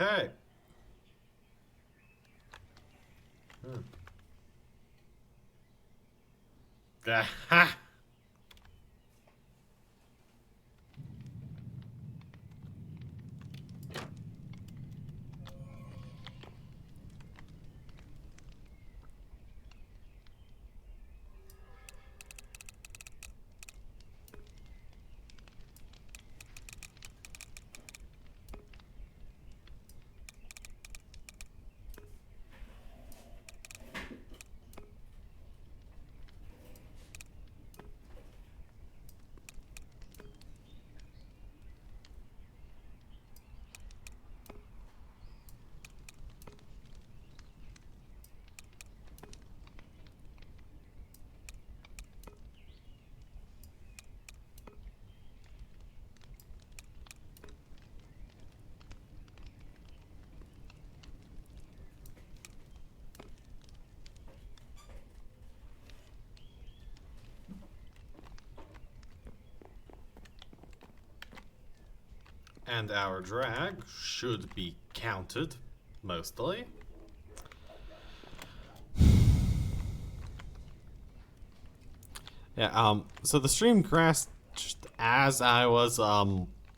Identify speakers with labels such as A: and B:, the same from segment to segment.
A: Okay. Aha! And our drag should be counted, mostly. Yeah, so the stream crashed just as I was,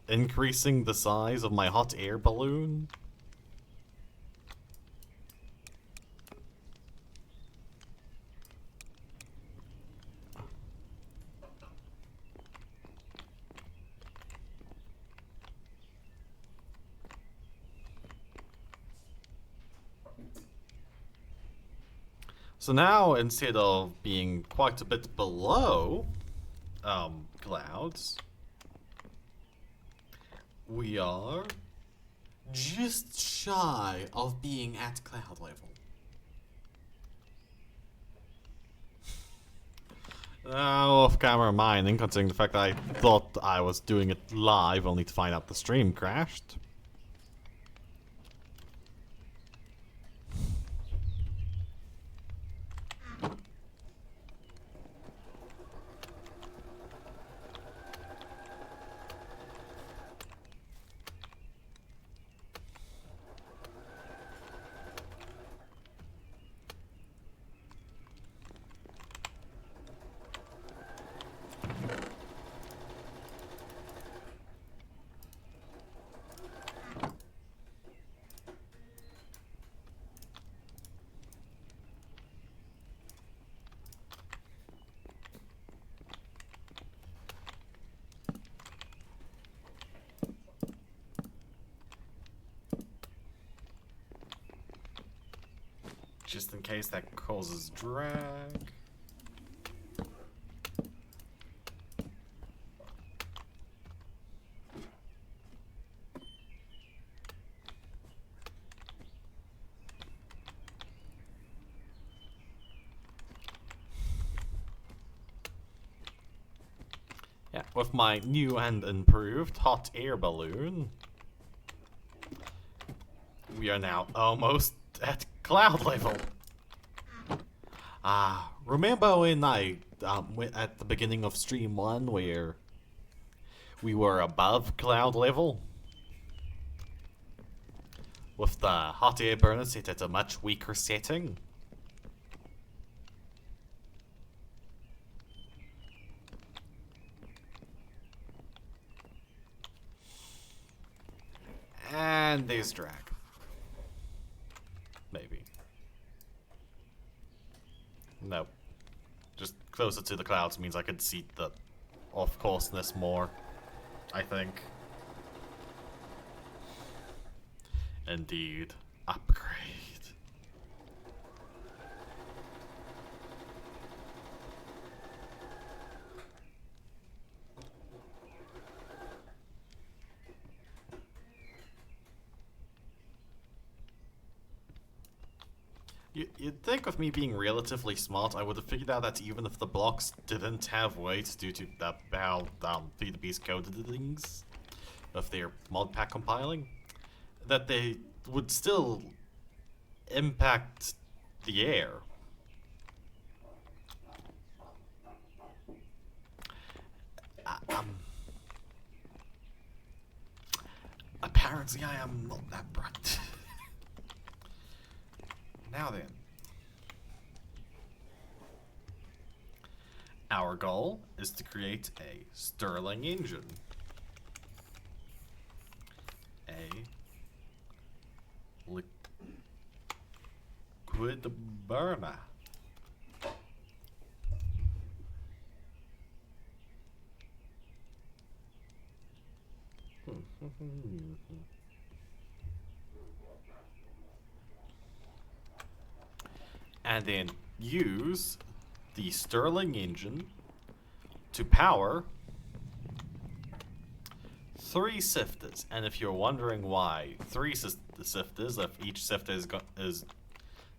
A: increasing the size of my hot air balloon. So now, instead of being quite a bit below, clouds, we are just shy of being at cloud level. Off-camera mining, considering the fact that I thought I was doing it live, only to find out the stream crashed. Just in case that causes drag. Yeah, with my new and improved hot air balloon, we are now almost at cloud level. Remember when I went at the beginning of stream 1 where we were above cloud level? With the hot air burner set at a much weaker setting? And there's drag. Maybe. Nope. Just closer to the clouds means I could see the off-courseness more, I think. Indeed. Upgrade. You'd think with me being relatively smart, I would have figured out that even if the blocks didn't have weights due to how FTB's coded things, of their mod pack compiling, that they would still impact the air. See, I am not that bright. Now then. Our goal is to create a Stirling engine. A liquid burner. And then use the Stirling engine to power 3 sifters. And if you're wondering why 3 sifters, if each sifter is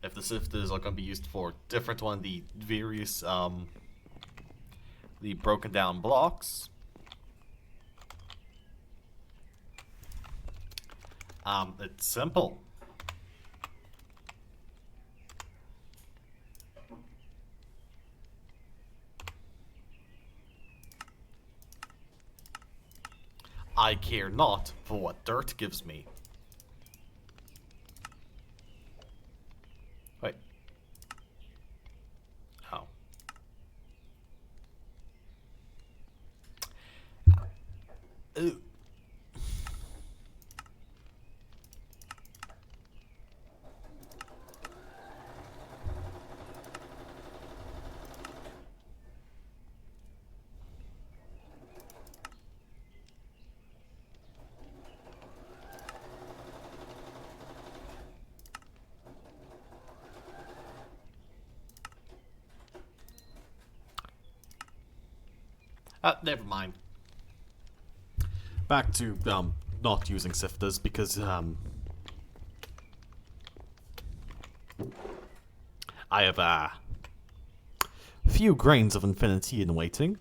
A: if the sifters are going to be used for different one of the various the broken down blocks, it's simple. I care not for what dirt gives me. Wait. Oh. Ooh. Never mind. Back to not using sifters because I have a few grains of infinity in waiting.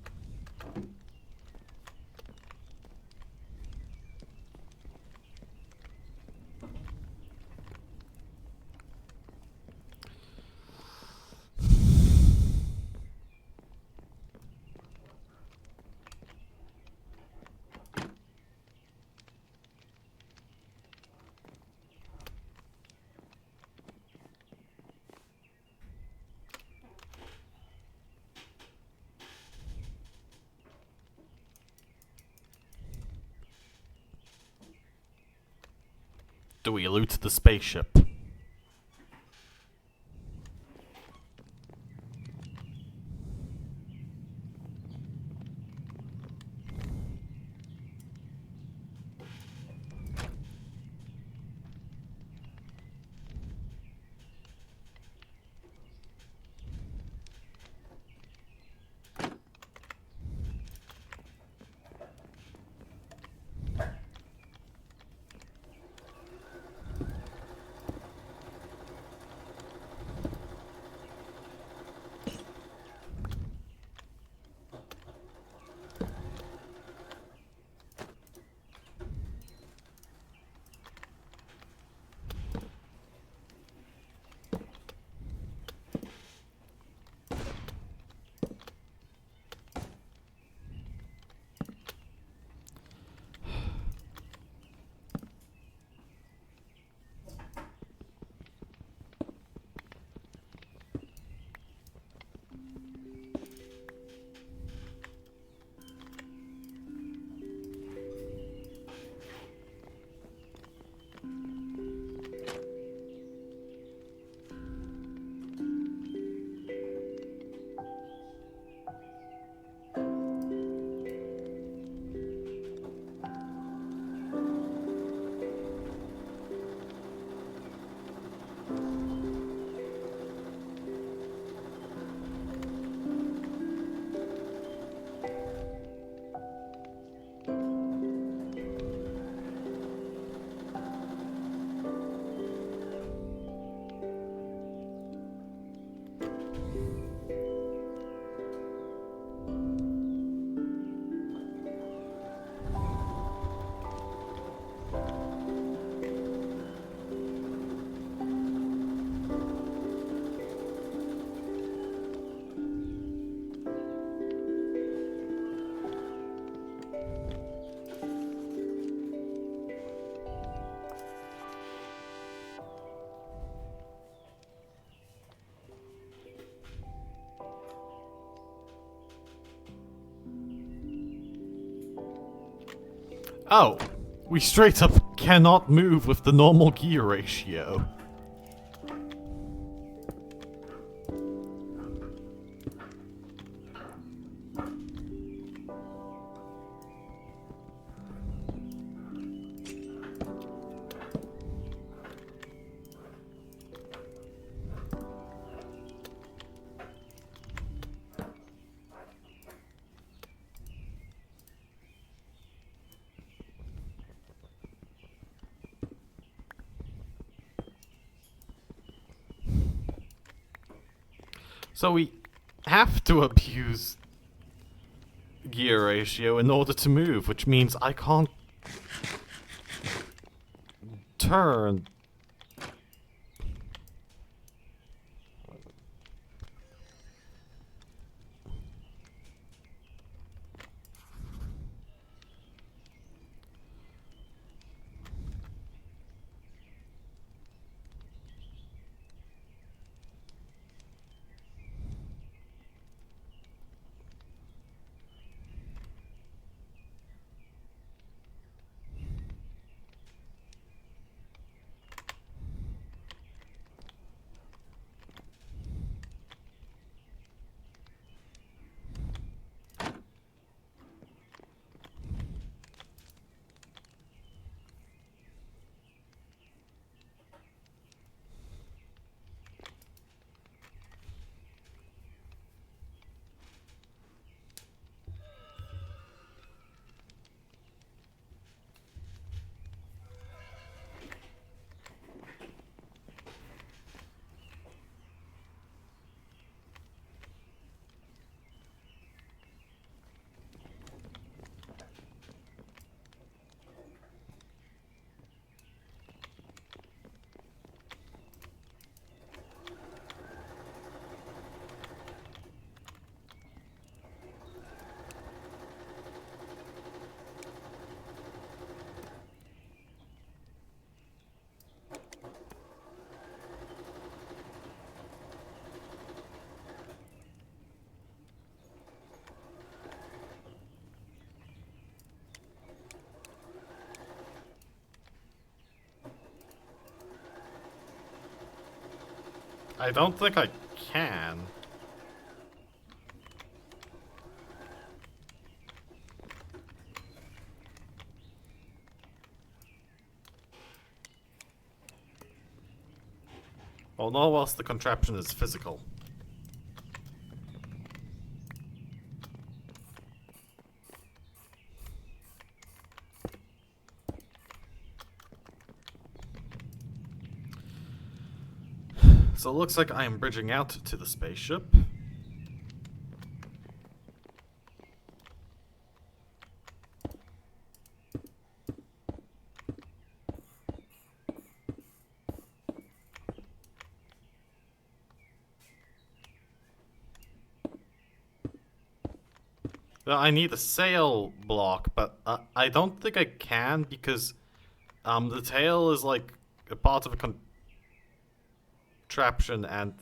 A: Do we loot the spaceship? Oh, we straight up cannot move with the normal gear ratio. So we have to abuse gear ratio in order to move, which means I can't turn. I don't think I can. Well, not whilst the contraption is physical. So it looks like I am bridging out to the spaceship. Well, I need a sail block, but I don't think I can because the tail is like a part of a contraption and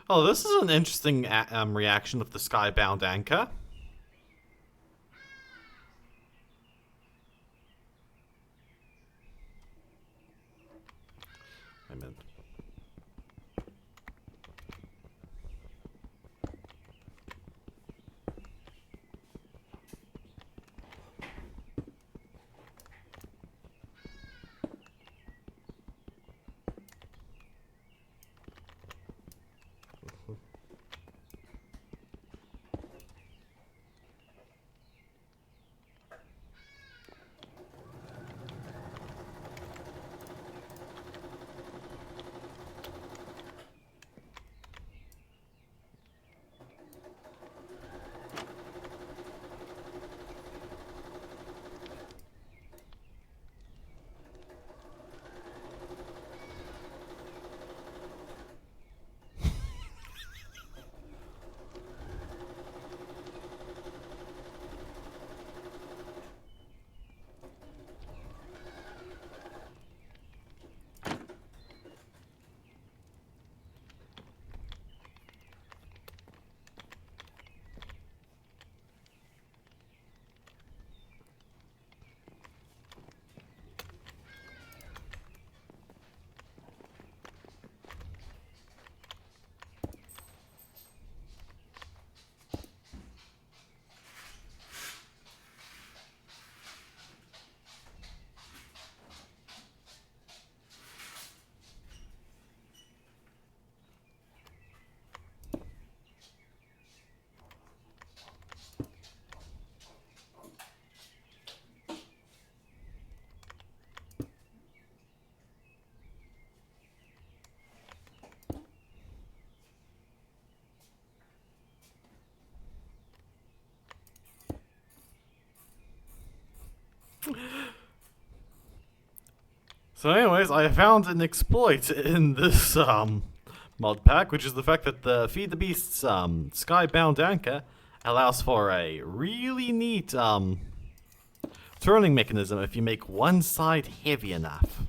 A: oh, this is an interesting reaction of the skybound anchor. I meant. So anyways, I found an exploit in this mod pack, which is the fact that the Feed the Beast's Skybound anchor allows for a really neat turning mechanism if you make one side heavy enough.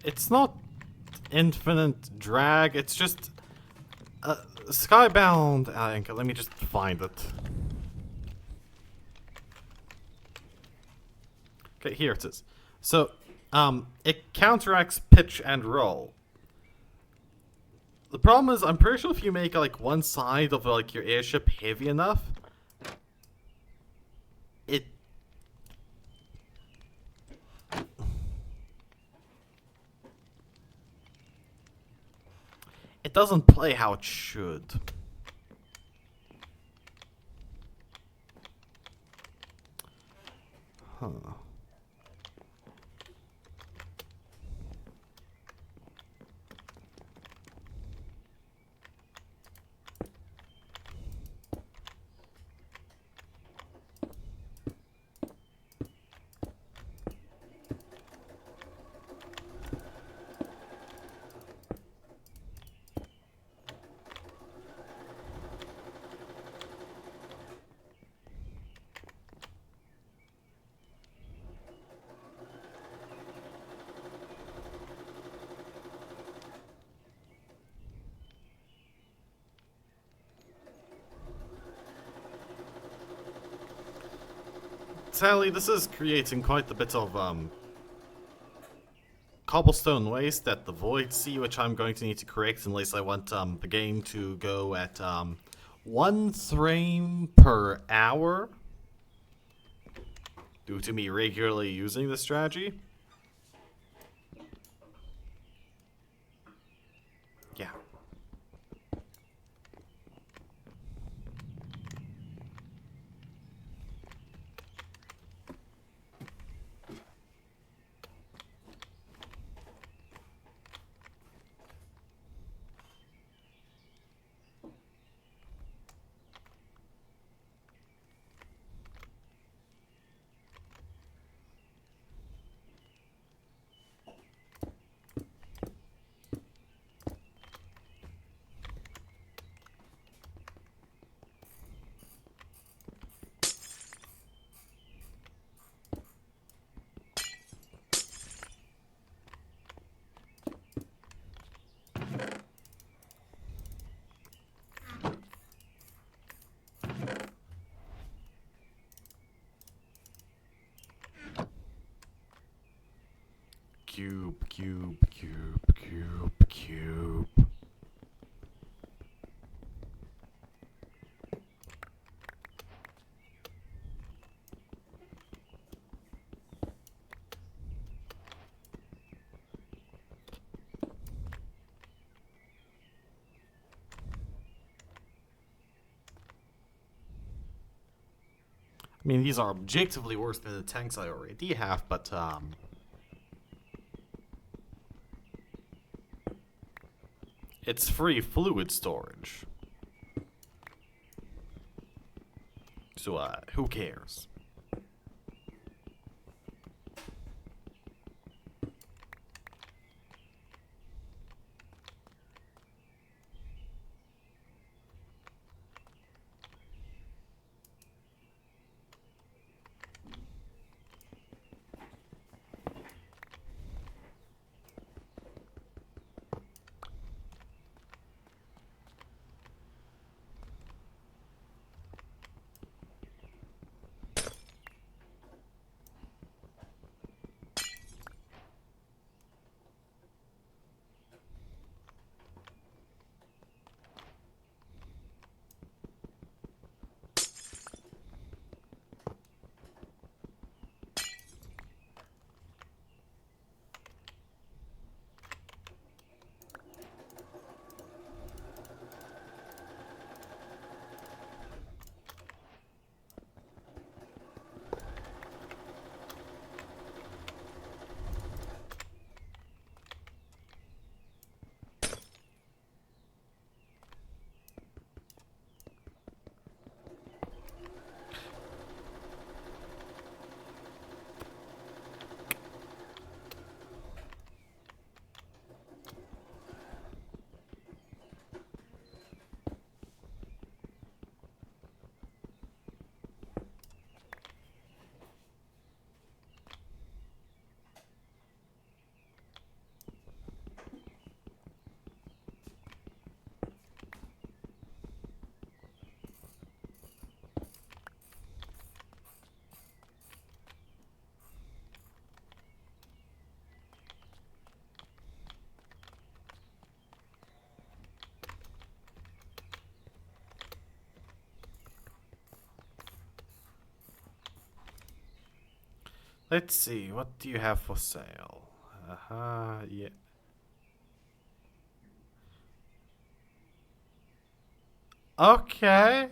A: It's not infinite drag, it's just Skybound anchor. Let me just find it. Okay, here it is. So, it counteracts pitch and roll. The problem is, I'm pretty sure if you make like one side of like your airship heavy enough, it doesn't play how it should. Huh. Sadly, this is creating quite a bit of cobblestone waste at the Void Sea, which I'm going to need to correct unless I want the game to go at 1 frame per hour due to me regularly using this strategy. Yeah. Cube, cube, cube, cube, cube. I mean, these are objectively worse than the tanks I already have, but it's free fluid storage. So, who cares? Let's see, what do you have for sale? Yeah. Okay.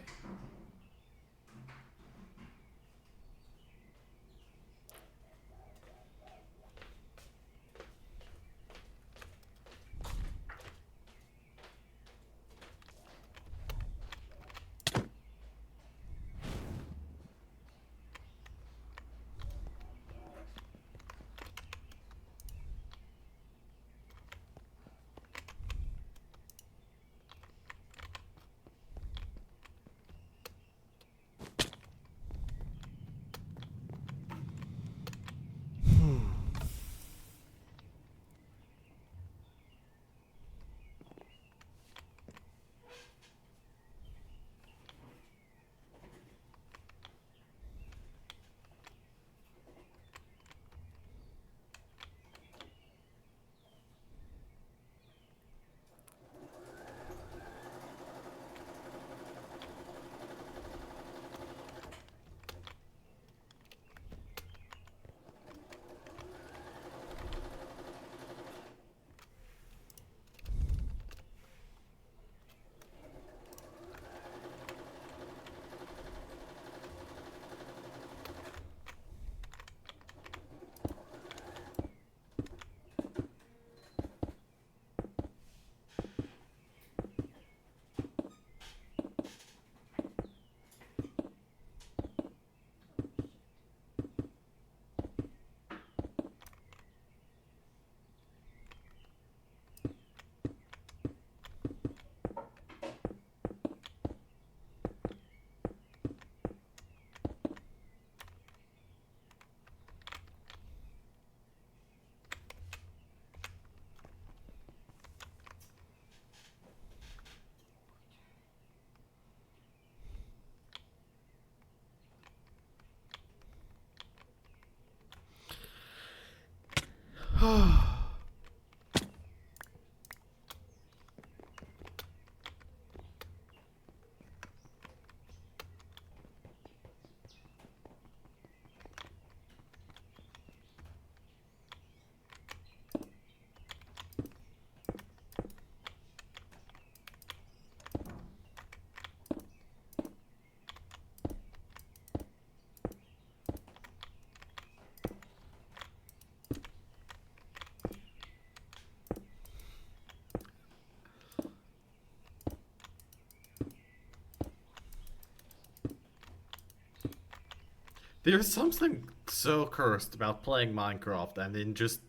A: There's something so cursed about playing Minecraft and in just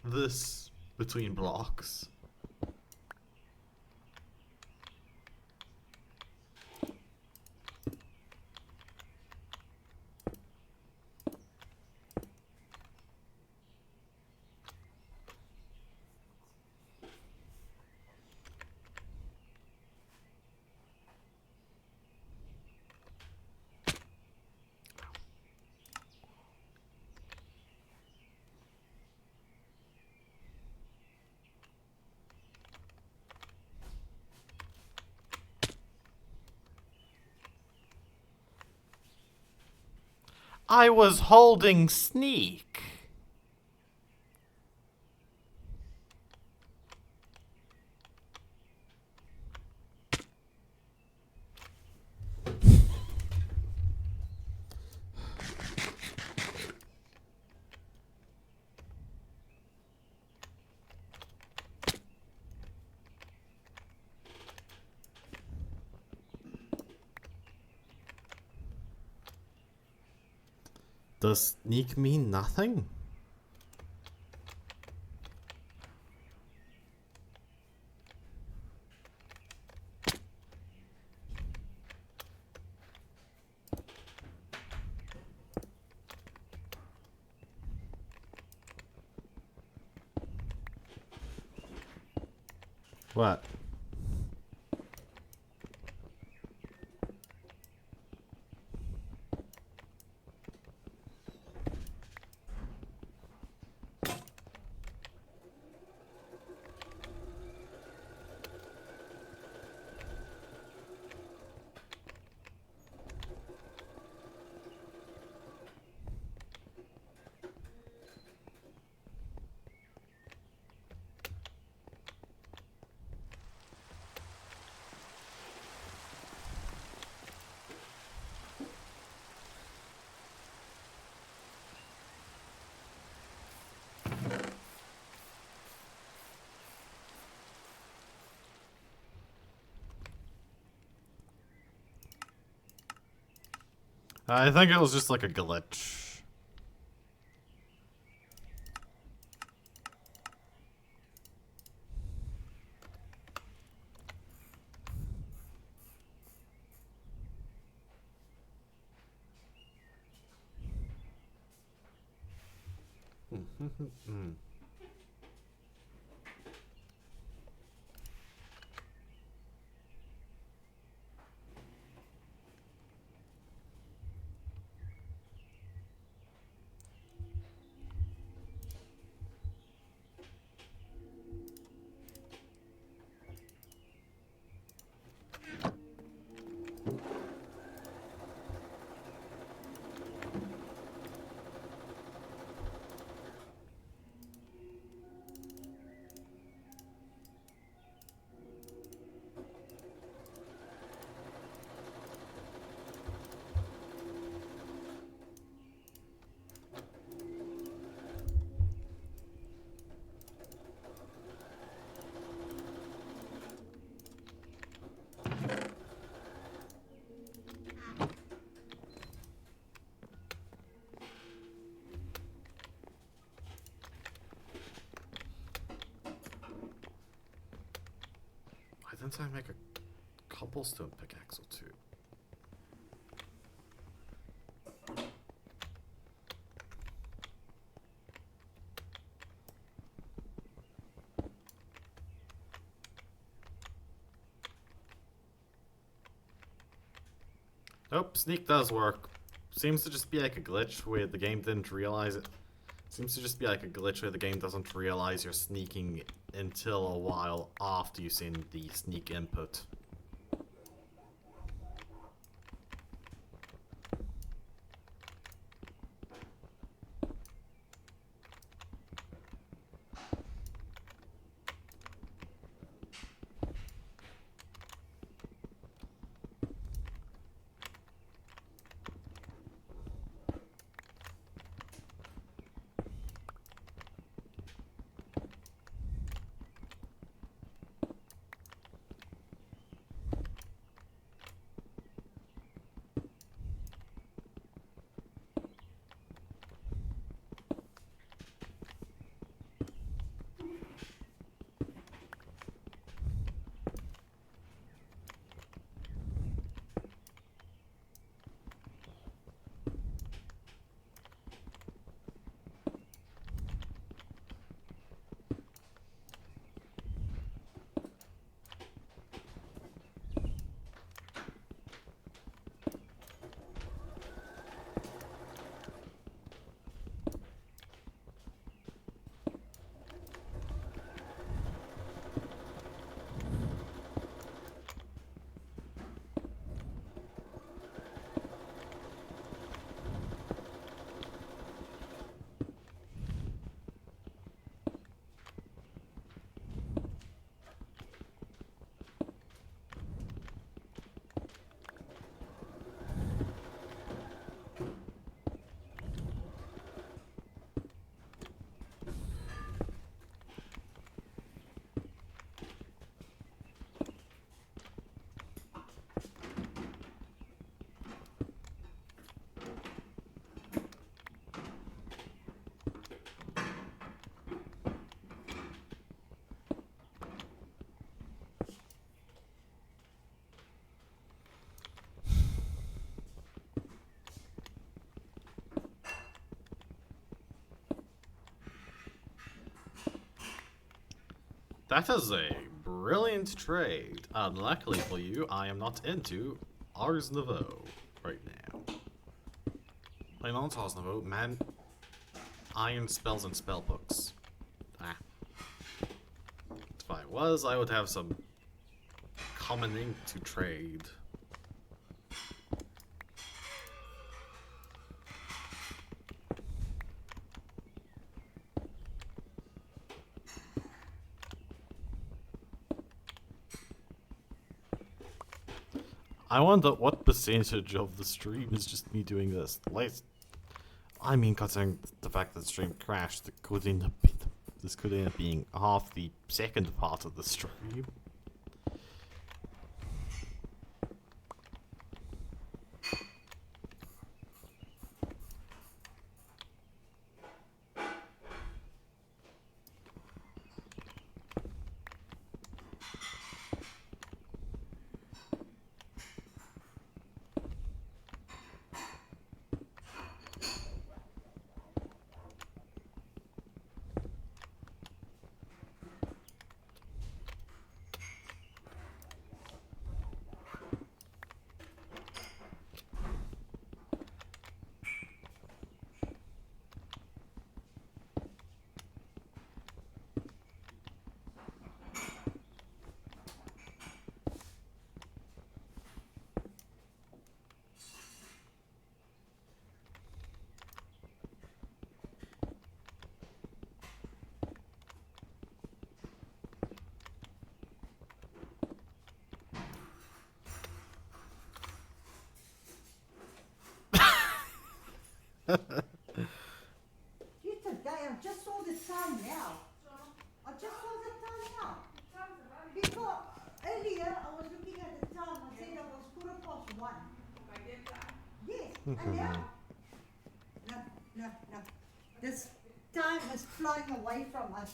A: this between blocks. I was holding sneak. Does sneak mean nothing? What? I think it was just like a glitch. Why didn't I make a cobblestone pickaxe or two? Nope, sneak does work. Seems to just be like a glitch where the game didn't realize it. Seems to just be like a glitch where the game doesn't realize you're sneaking until a while after you've seen the sneak input. That is a brilliant trade. Unluckily for you, I am not into Ars Nouveau right now. I'm on Ars Nouveau, man. Iron spells and spell books. Ah. If I was, I would have some common ink to trade. I wonder what percentage of the stream is just me doing this. I mean, considering the fact that the stream crashed, this could end up being half the second part of the stream.
B: You today, I just saw the time now. I just saw the time now. Because earlier I was looking at the time, I said it was 1:15. Yes, and now? No. This time is flying away from us.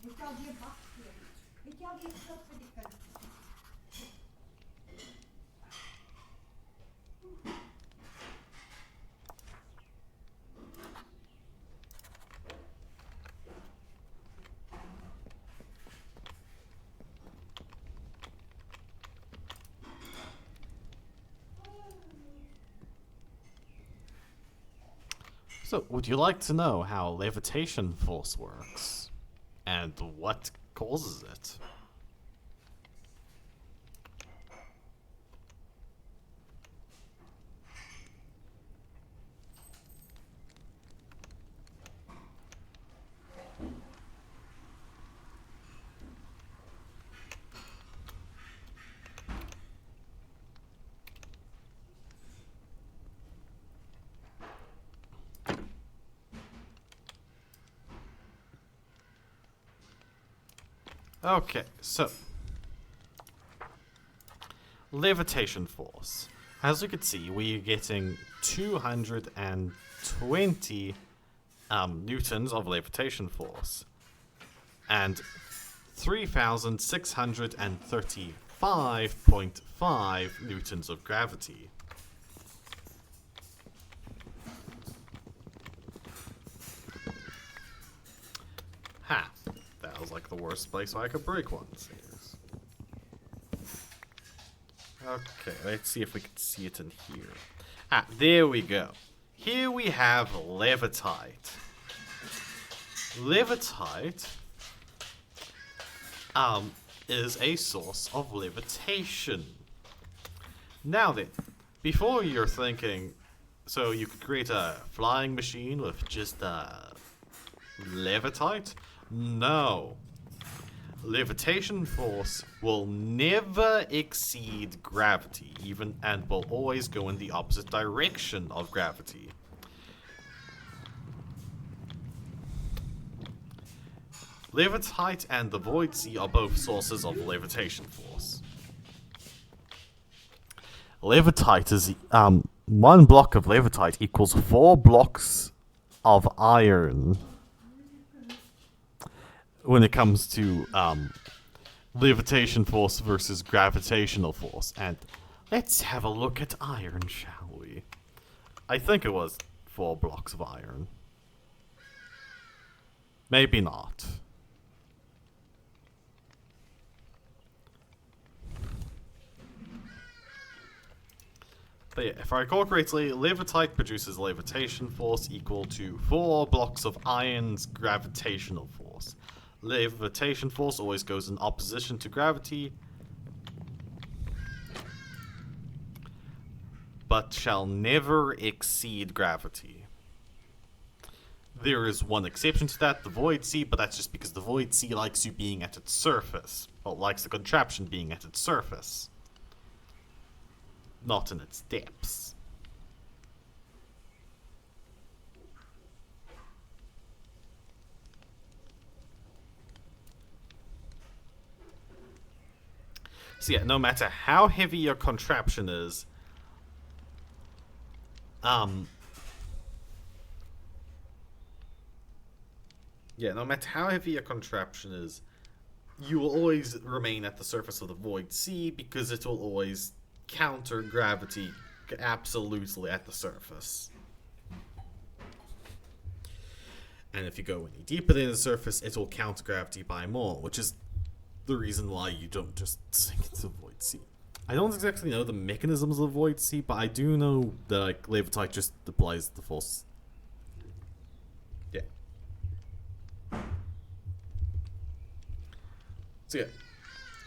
B: Het jou weer wachten. Het jou weer stop voor die kant.
A: So, would you like to know how levitation force works? And what causes it? Okay, so levitation force. As you can see, we are getting 220 newtons of levitation force and 3,635.5 newtons of gravity. Ha! That was like the worst place I could break one. Okay, let's see if we can see it in here. Ah, there we go. Here we have levitite. Levitite is a source of levitation. Now then, before you're thinking, so you could create a flying machine with just levitite? No. Levitation force will never exceed gravity, even, and will always go in the opposite direction of gravity. Levitite and the void sea are both sources of levitation force. Levitite is one block of levitite equals 4 blocks of iron. When it comes to levitation force versus gravitational force. And let's have a look at iron, shall we? I think it was 4 blocks of iron. Maybe not. But yeah, if I recall correctly, levitite produces levitation force equal to 4 blocks of iron's gravitational force. Levitation force always goes in opposition to gravity, but shall never exceed gravity. There is one exception to that, the void sea, but that's just because the void sea likes you being at its surface. Well, likes the contraption being at its surface, not in its depths. So yeah, no matter how heavy your contraption is, no matter how heavy your contraption is, you will always remain at the surface of the void sea because it will always counter gravity absolutely at the surface. And if you go any deeper than the surface, it will counter gravity by more, which is the reason why you don't just sink into the void sea. I don't exactly know the mechanisms of the void sea, but I do know that like levitite just applies the force. Yeah. So yeah,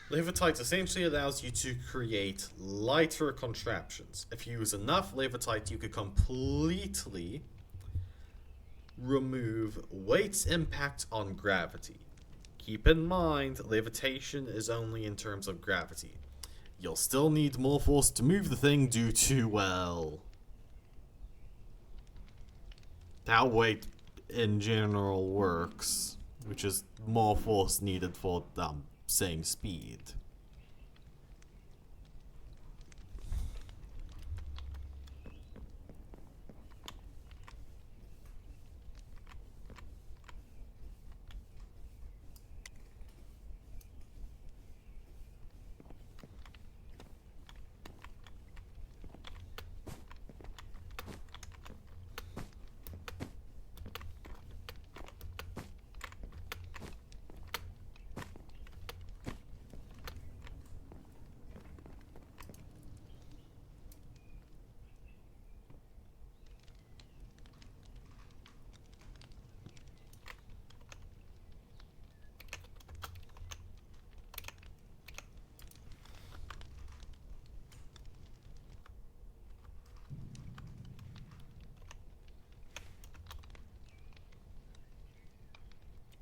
A: levitite essentially allows you to create lighter contraptions. If you use enough levitite, you could completely remove weight's impact on gravity. keep in mind, levitation is only in terms of gravity. You'll still need more force to move the thing due to, well, how weight in general works, which is more force needed for same speed.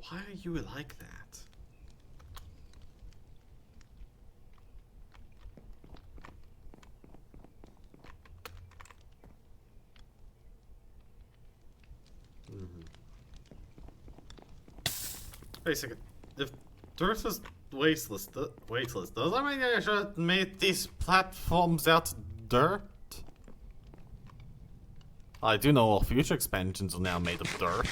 A: Why are you like that? Wait a second. If dirt is weightless, does that mean I should make these platforms out of dirt? I do know all future expansions are now made of dirt.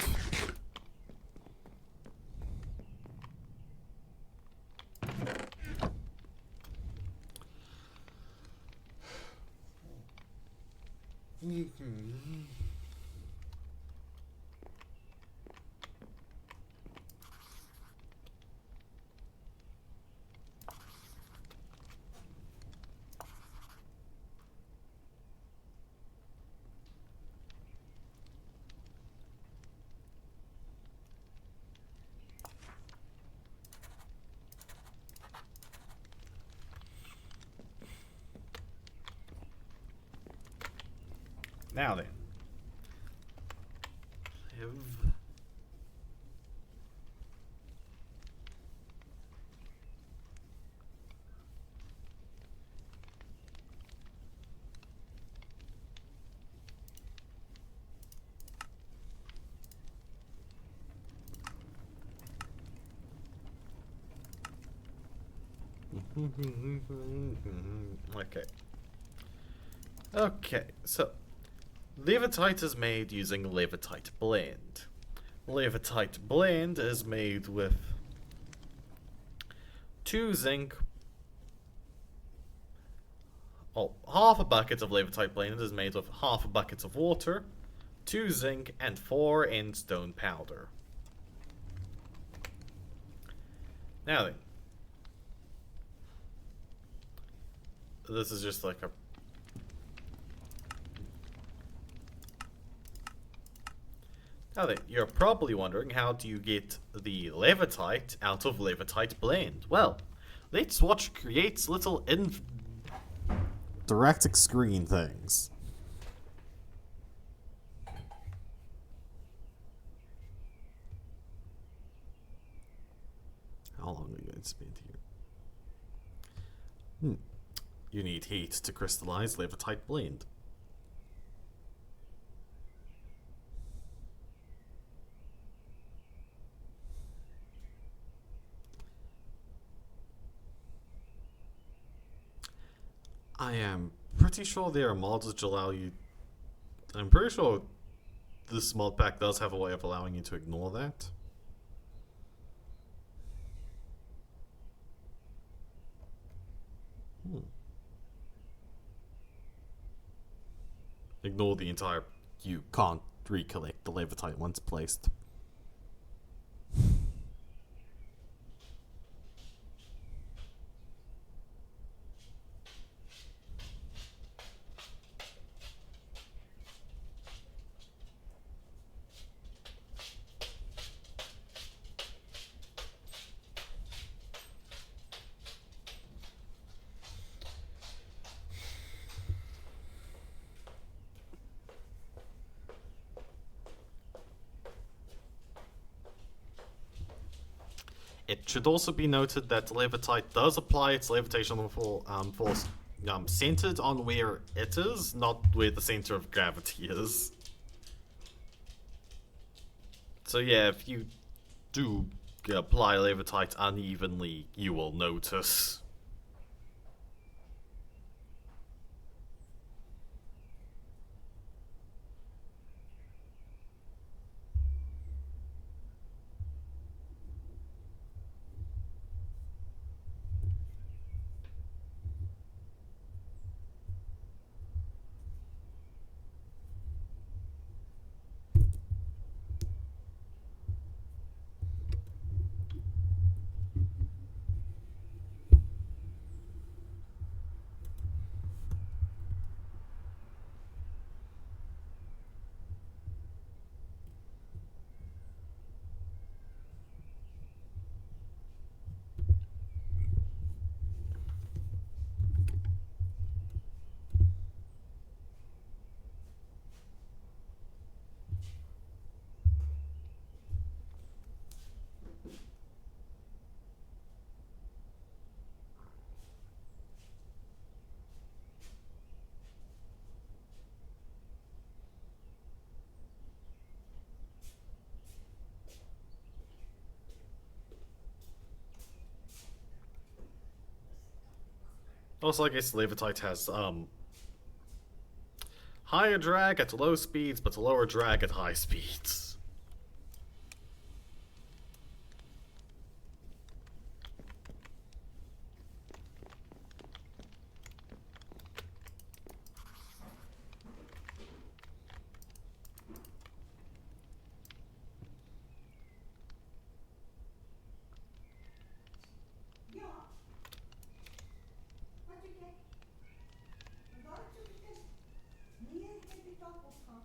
A: Now then. Okay. Okay, so Levitite is made using Levitite blend. Levitite blend is made with 2 zinc. Oh, half a bucket of Levitite blend is made with half a bucket of water, 2 zinc, and 4 endstone powder. Now then, this is just like a Now then, you're probably wondering, how do you get the Levitite out of Levitite blend? Well, let's watch creates little interactive screen things. How long are you going to spend here? You need heat to crystallize Levitite blend. I am pretty sure there are mods which allow you... I'm pretty sure this mod pack does have a way of allowing you to ignore that. Ignore the entire... You can't recollect the Levitite once placed. It should also be noted that Levitite does apply its levitation force centered on where it is, not where the center of gravity is. So yeah, if you do apply Levitite unevenly, you will notice. Also, I guess Levitite has higher drag at low speeds, but lower drag at high speeds.
B: Ja. Wat je kijkt. En daar heb je gekend. Nee, ik heb die kant op gehad.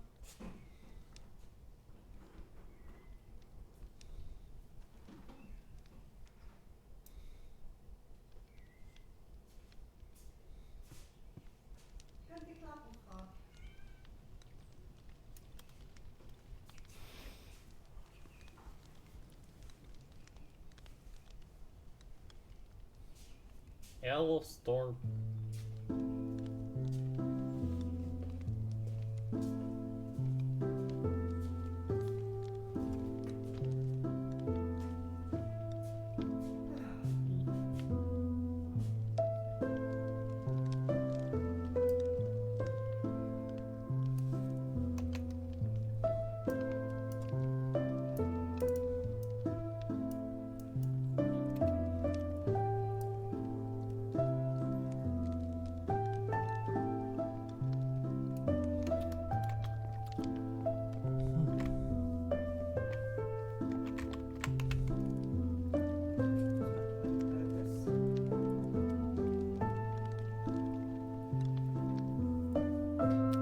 B: Ik heb die klap op gehad.
A: Hailstorm.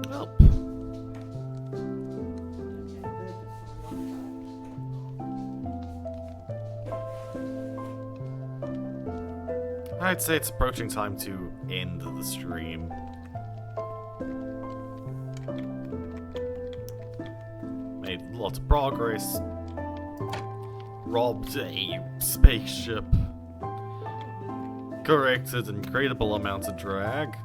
A: Welp. I'd say it's approaching time to end the stream. Made lots of progress. Robbed a spaceship. Corrected incredible amounts of drag.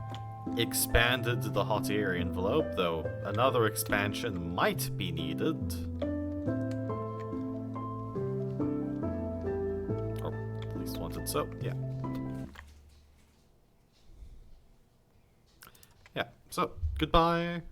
A: Expanded the hot air envelope, though another expansion might be needed. Or at least wanted so, yeah. Yeah, so, goodbye.